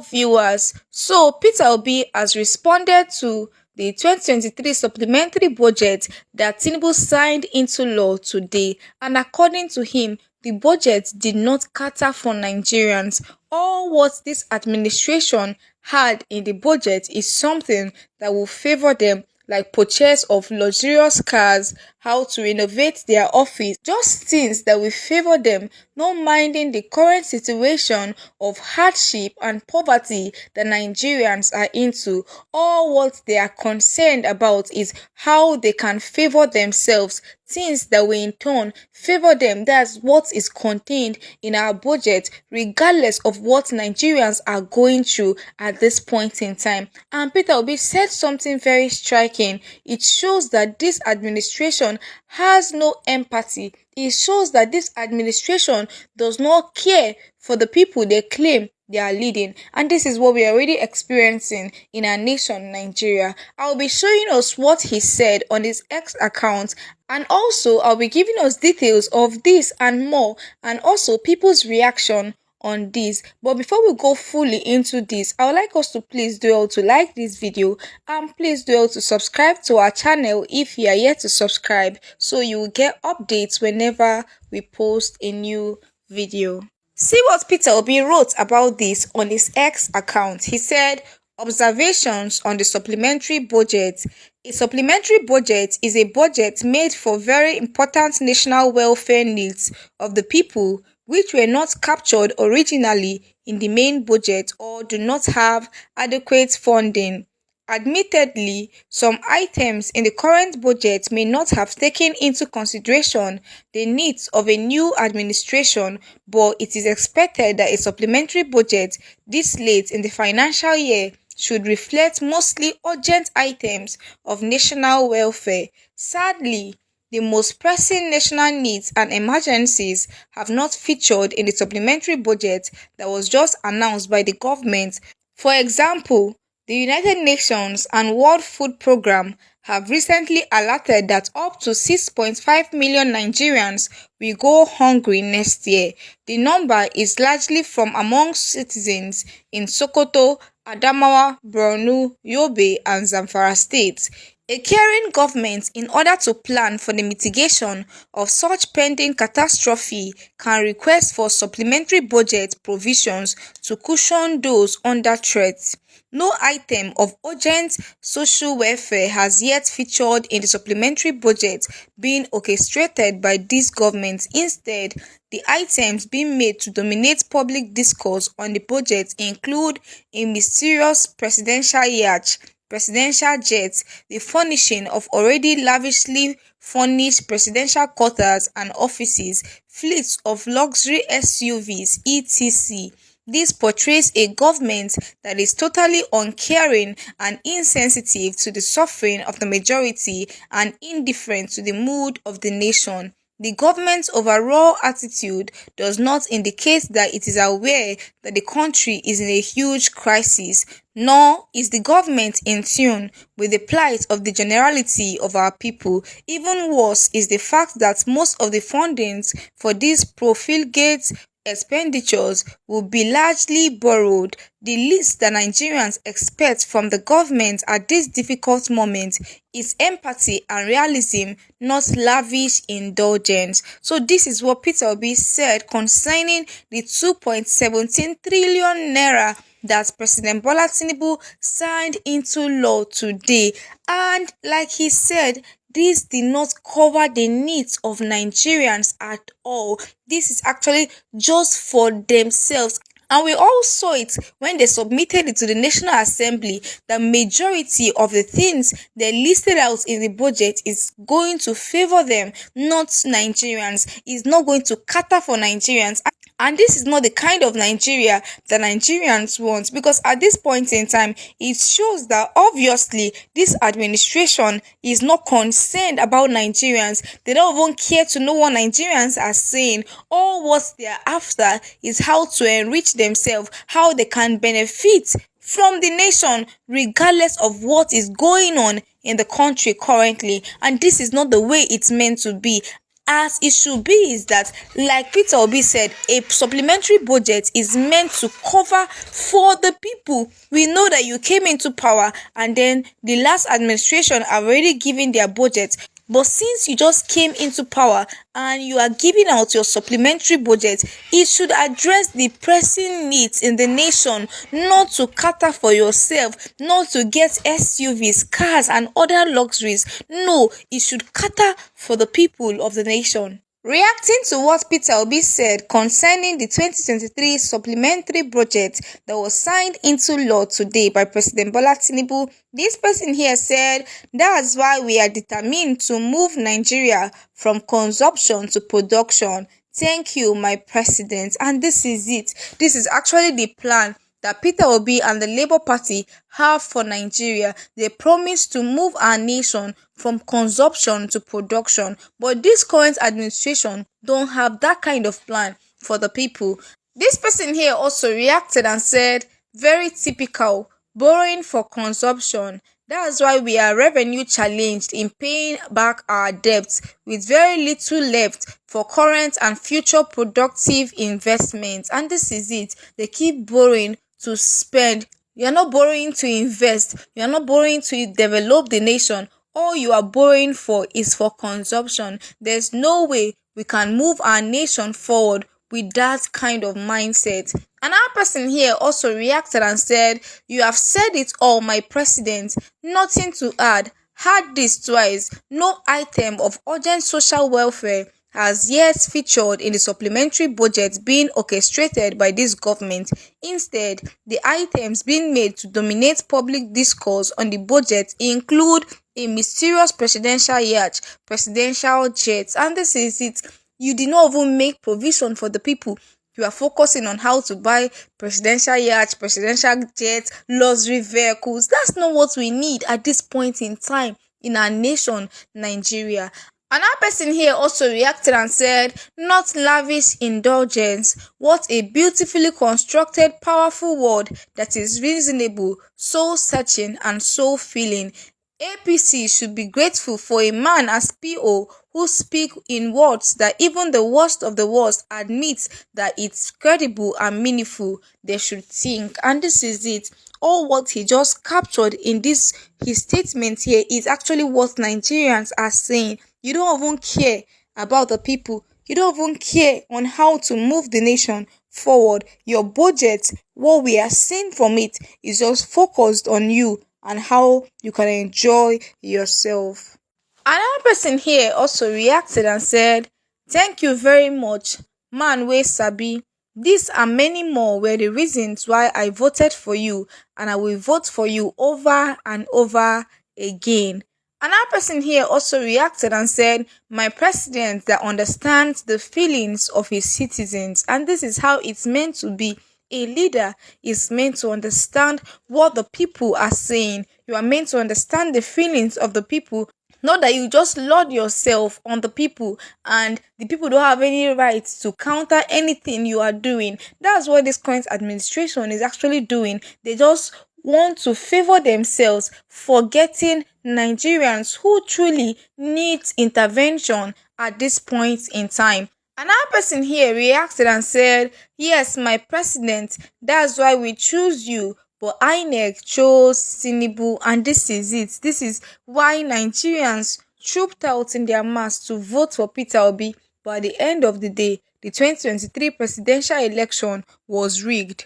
viewers, so Peter Obi has responded to the 2023 supplementary budget that Tinubu signed into law today, and according to him, the budget did not cater for Nigerians. All what this administration had in the budget is something that will favor them, like purchase of luxurious cars, how to renovate their office, just things that will favor them, not minding the current situation of hardship and poverty that Nigerians are into. All what they are concerned about is how they can favor themselves, things that will in turn favor them. That's what is contained in our budget, regardless of what Nigerians are going through at this point in time. And Peter Obi said something very striking. It shows that this administration has no empathy. It shows that this administration does not care for the people they claim they are leading, and this is what we are already experiencing in our nation, Nigeria. I'll be showing us what he said on his X account, and also I'll be giving us details of this and more, and also people's reaction on this. But before we go fully into this, I would like us to please do all to like this video, and please do all to subscribe to our channel if you are yet to subscribe, so you will get updates whenever we post a new video. See what Peter Obi wrote about this on his X account. He said, observations on the supplementary budget. A supplementary budget is a budget made for very important national welfare needs of the people which were not captured originally in the main budget or do not have adequate funding. Admittedly, some items in the current budget may not have taken into consideration the needs of a new administration, but it is expected that a supplementary budget this late in the financial year should reflect mostly urgent items of national welfare. Sadly, the most pressing national needs and emergencies have not featured in the supplementary budget that was just announced by the government. For example, the United Nations and World Food Programme have recently alerted that up to 6.5 million Nigerians will go hungry next year. The number is largely from among citizens in Sokoto, Adamawa, Borno, Yobe, and Zamfara states. A caring government, in order to plan for the mitigation of such pending catastrophe, can request for supplementary budget provisions to cushion those under threat. No item of urgent social welfare has yet featured in the supplementary budget being orchestrated by this government. Instead, the items being made to dominate public discourse on the budget include a mysterious presidential yacht, presidential jets, the furnishing of already lavishly furnished presidential quarters and offices, fleets of luxury SUVs, etc. This portrays a government that is totally uncaring and insensitive to the suffering of the majority and indifferent to the mood of the nation. The government's overall attitude does not indicate that it is aware that the country is in a huge crisis, nor is the government in tune with the plight of the generality of our people. Even worse is the fact that most of the fundings for these profligate expenditures will be largely borrowed. The least that Nigerians expect from the government at this difficult moment is empathy and realism, not lavish indulgence. So this is what Peter Obi said concerning the 2.17 trillion naira that President Bola Tinubu signed into law today. And like he said, this did not cover the needs of Nigerians at all. This is actually just for themselves. And we all saw it when they submitted it to the National Assembly. The majority of the things they listed out in the budget is going to favor them, not Nigerians. It's not going to cater for Nigerians. And this is not the kind of Nigeria that Nigerians want, because at this point in time, it shows that obviously this administration is not concerned about Nigerians. They don't even care to know what Nigerians are saying. All what they are after is how to enrich themselves, how they can benefit from the nation, regardless of what is going on in the country currently. And this is not the way it's meant to be. as it should be is that, like Peter Obi said, a supplementary budget is meant to cover for the people. We know that you came into power and then the last administration have already given their budget. But since you just came into power and you are giving out your supplementary budget, it should address the pressing needs in the nation, not to cater for yourself, not to get SUVs, cars, and other luxuries. No, it should cater for the people of the nation. Reacting to what Peter Obi said concerning the 2023 supplementary budget that was signed into law today by President Bola Tinubu, this person here said, "That's why we are determined to move Nigeria from consumption to production. Thank you, my president." And this is it. This is actually the plan that Peter Obi and the Labour Party have for Nigeria. They promise to move our nation from consumption to production. But this current administration don't have that kind of plan for the people. This person here also reacted and said, "Very typical, borrowing for consumption. That's why we are revenue challenged in paying back our debts with very little left for current and future productive investments." And this is it. They keep borrowing to spend. You are not borrowing to invest. You are not borrowing to develop the nation. All you are borrowing for is for consumption. There's no way we can move our nation forward with that kind of mindset. Another person here also reacted and said, "You have said it all, my president. Nothing to add. Had this twice. No item of urgent social welfare has yet featured in the supplementary budget being orchestrated by this government. Instead, the items being made to dominate public discourse on the budget include a mysterious presidential yacht, presidential jets." And this is it. You did not even make provision for the people. You are focusing on how to buy presidential yachts, presidential jets, luxury vehicles. That's not what we need at this point in time in our nation, Nigeria. Another person here also reacted and said, "Not lavish indulgence. What a beautifully constructed, powerful word that is reasonable, soul-searching, and soul-filling. APC should be grateful for a man as PO who speak in words that even the worst of the worst admits that it's credible and meaningful. They should think." And this is it. All what he just captured in his statement here is actually what Nigerians are saying. You don't even care about the people. You don't even care on how to move the nation forward. Your budget, what we are seeing from it, is just focused on you and how you can enjoy yourself. Another person here also reacted and said, "Thank you very much, man wey sabi. These and many more were the reasons why I voted for you, and I will vote for you over and over again." Another person here also reacted and said, "My president that understands the feelings of his citizens." And this is how it's meant to be. A leader is meant to understand what the people are saying. You are meant to understand the feelings of the people. Not that you just lord yourself on the people and the people don't have any right to counter anything you are doing. That's what this current administration is actually doing. They just want to favor themselves, forgetting Nigerians who truly need intervention at this point in time. Another person here reacted and said, "Yes, my president, that's why we choose you. But INEC chose Tinubu, and this is it. This is why Nigerians trooped out in their mass to vote for Peter Obi. But at the end of the day, the 2023 presidential election was rigged.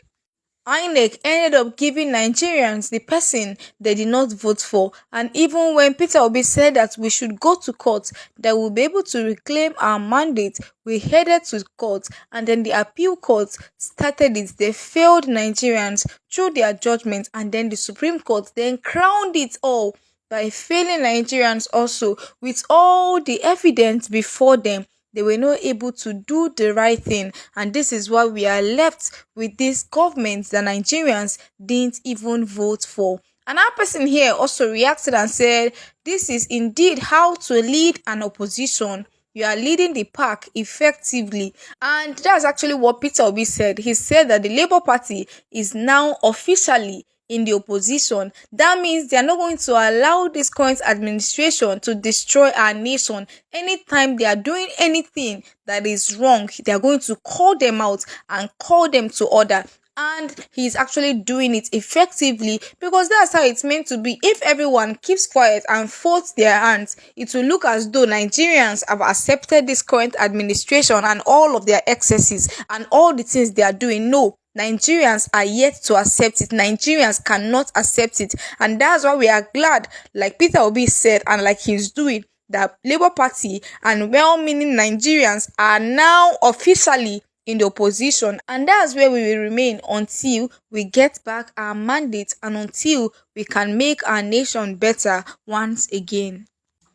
INEC ended up giving Nigerians the person they did not vote for, and even when Peter Obi said that we should go to court, that we'll be able to reclaim our mandate, we headed to court, and then the appeal court started it. They failed Nigerians through their judgment, and then the Supreme Court then crowned it all by failing Nigerians also with all the evidence before them. They were not able to do the right thing, and this is why we are left with this government that Nigerians didn't even vote for. Another person here also reacted and said, "This is indeed how to lead an opposition. You are leading the pack effectively." And that's actually what Peter Obi said. He said that the Labour Party is now officially in the opposition. That means they are not going to allow this current administration to destroy our nation. Anytime they are doing anything that is wrong, they are going to call them out and call them to order. And he's actually doing it effectively, because that's how it's meant to be. If everyone keeps quiet and folds their hands, it will look as though Nigerians have accepted this current administration and all of their excesses and all the things they are doing. No, Nigerians are yet to accept it. Nigerians cannot accept it. And that's why we are glad, like Peter Obi said, and like he's doing, that Labour Party and well-meaning Nigerians are now officially in the opposition, and that's where we will remain until we get back our mandate and until we can make our nation better once again.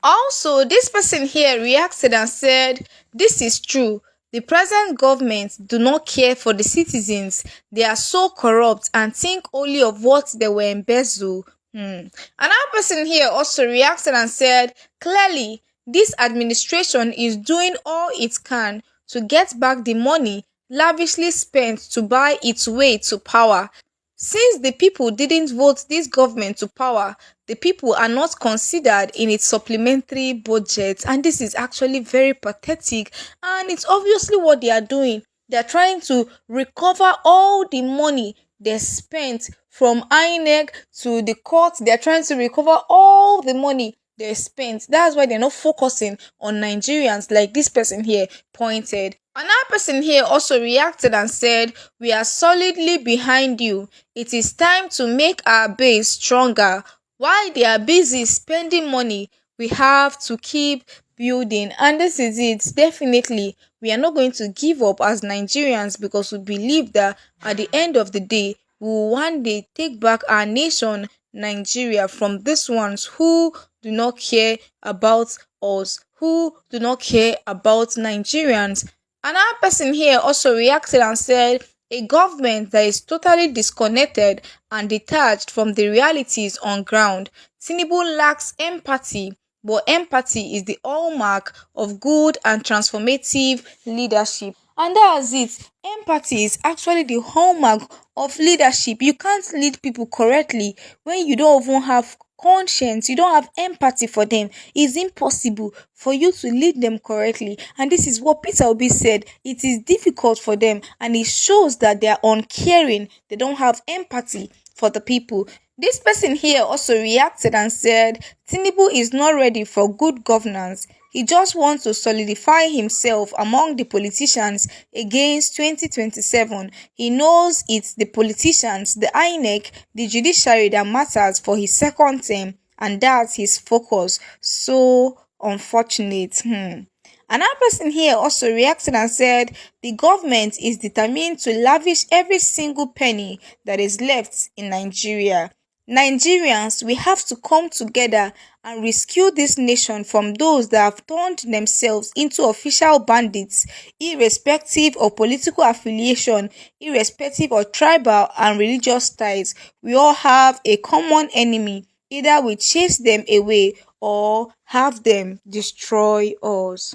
Also, this person here reacted and said, "This is true. The present government do not care for the citizens. They are so corrupt and think only of what they will embezzle." Another person here also reacted and said, "Clearly, this administration is doing all it can to get back the money lavishly spent to buy its way to power. Since the people didn't vote this government to power, the people are not considered in its supplementary budget." And this is actually very pathetic, and it's obviously what they are doing. They're trying to recover all the money they spent from INEC to the court. They're trying to recover all the money they spent. That's why they're not focusing on Nigerians, like this person here pointed. Another person here also reacted and said, "We are solidly behind you. It is time to make our base stronger. While they are busy spending money, we have to keep building." And this is it. Definitely, we are not going to give up as Nigerians, because we believe that at the end of the day, we will one day take back our nation, Nigeria, from these ones who do not care about us, who do not care about Nigerians. Another person here also reacted and said, "A government that is totally disconnected and detached from the realities on ground. Tinubu lacks empathy, but empathy is the hallmark of good and transformative leadership." And that's it. Empathy is actually the hallmark of leadership. You can't lead people correctly when you don't even have conscience, you don't have empathy for them. It's impossible for you to lead them correctly. And this is what Peter Obi said. It is difficult for them, and it shows that they are uncaring. They don't have empathy for the people. This person here also reacted and said, "Tinubu is not ready for good governance. He just wants to solidify himself among the politicians against 2027. He knows it's the politicians, the INEC, the judiciary that matters for his second term, and that's his focus. So unfortunate." Another person here also reacted and said, "The government is determined to lavish every single penny that is left in Nigeria. Nigerians, we have to come together and rescue this nation from those that have turned themselves into official bandits, irrespective of political affiliation, irrespective of tribal and religious ties. We all have a common enemy. Either we chase them away or have them destroy us."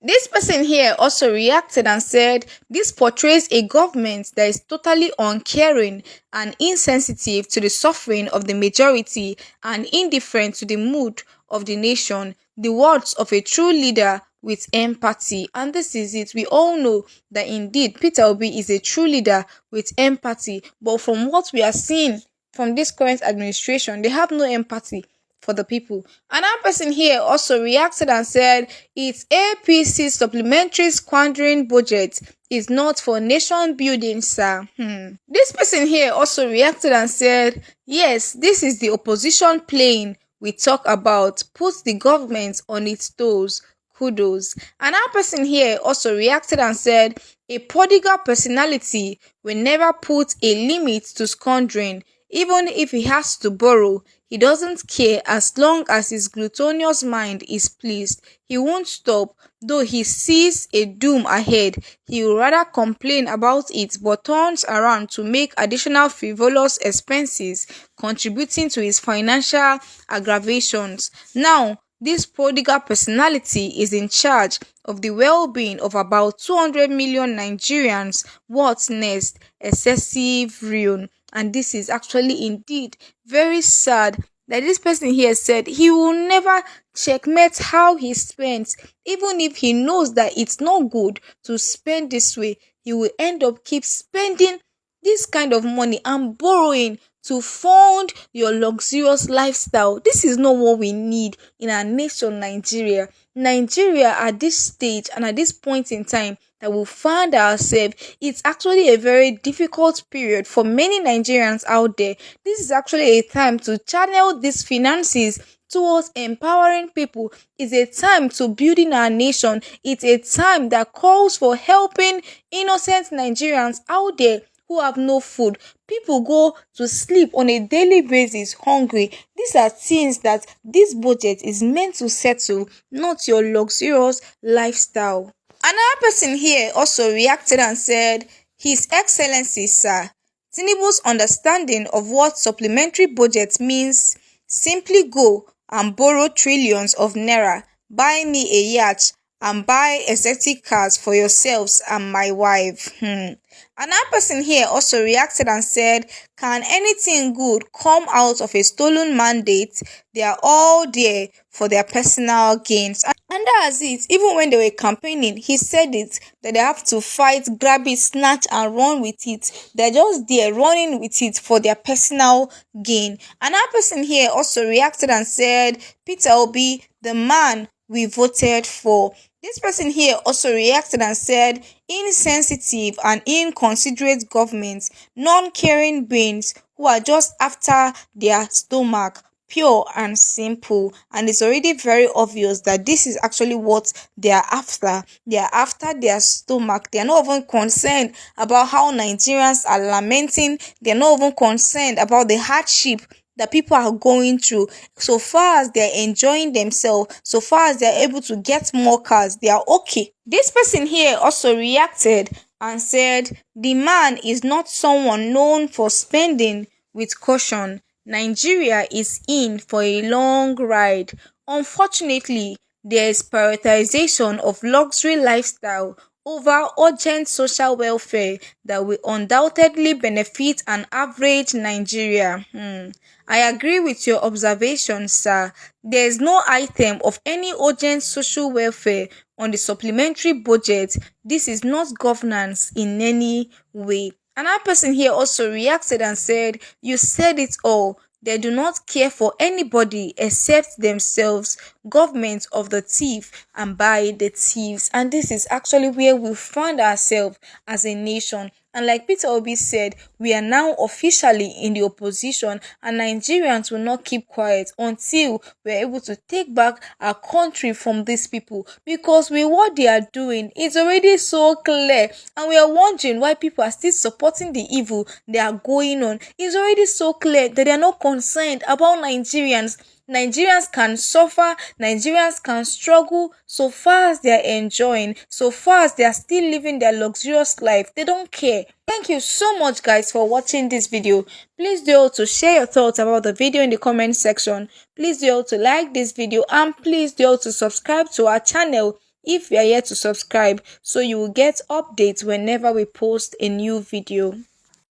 This person here also reacted and said, "This portrays a government that is totally uncaring and insensitive to the suffering of the majority and indifferent to the mood of the nation. The words of a true leader with empathy." And this is it. We all know that indeed Peter Obi is a true leader with empathy. But from what we are seeing from this current administration, they have no empathy for the people. Another person here also reacted and said, "It's APC supplementary squandering budget is not for nation building, sir." This person here also reacted and said, "Yes, this is the opposition playing we talk about. Put the government on its toes. Kudos." Another person here also reacted and said, "A prodigal personality will never put a limit to squandering. Even if he has to borrow, he doesn't care as long as his gluttonous mind is pleased. He won't stop. Though he sees a doom ahead, he will rather complain about it but turns around to make additional frivolous expenses, contributing to his financial aggravations. Now, this prodigal personality is in charge of the well-being of about 200 million Nigerians. What next? Excessive ruin." And this is actually indeed very sad that this person here said he will never checkmate how he spends, even if he knows that it's not good to spend this way. He will end up keep spending this kind of money and borrowing to fund your luxurious lifestyle. This is not what we need in our nation, Nigeria. Nigeria, at this stage and at this point in time that we find ourselves, it's actually a very difficult period for many Nigerians out there. This is actually a time to channel these finances towards empowering people. It's a time to building our nation. It's a time that calls for helping innocent Nigerians out there who have no food. People go to sleep on a daily basis hungry. These are things that this budget is meant to settle, not your luxurious lifestyle. Another person here also reacted and said, His Excellency, Sir, Tinubu's understanding of what supplementary budget means: simply go and borrow trillions of naira, buy me a yacht, and buy exotic cars for yourselves and my wife. Another person here also reacted and said, Can anything good come out of a stolen mandate? They are all there for their personal gains. And that's it. Even when they were campaigning, he said it, that they have to fight, grab it, snatch, and run with it. They're just there running with it for their personal gain. Another person here also reacted and said, Peter Obi, the man we voted for. This person here also reacted and said, Insensitive and inconsiderate governments, non-caring beings who are just after their stomach, pure and simple. And it's already very obvious that this is actually what they are after. They are after their stomach. They are not even concerned about how Nigerians are lamenting. They are not even concerned about the hardship that people are going through. So far as they're enjoying themselves, so far as they're able to get more cars, they are okay. This person here also reacted and said, The man is not someone known for spending with caution. Nigeria is in for a long ride. Unfortunately, there is prioritization of luxury lifestyle over urgent social welfare that will undoubtedly benefit an average Nigeria. I agree with your observation, sir. There is no item of any urgent social welfare on the supplementary budget. This is not governance in any way. Another person here also reacted and said, You said it all. They do not care for anybody except themselves, government of the thief and by the thieves. And this is actually where we find ourselves as a nation. And like Peter Obi said, we are now officially in the opposition, and Nigerians will not keep quiet until we are able to take back our country from these people. Because with what they are doing, it's already so clear, and we are wondering why people are still supporting the evil they are going on. It's already so clear that they are not concerned about Nigerians. Nigerians can suffer, Nigerians can struggle, so far as they are enjoying, so far as they are still living their luxurious life, they don't care. Thank you so much, guys, for watching this video. Please do also share your thoughts about the video in the comment section. Please do also like this video, and please do also subscribe to our channel if you are yet to subscribe, so you will get updates whenever we post a new video.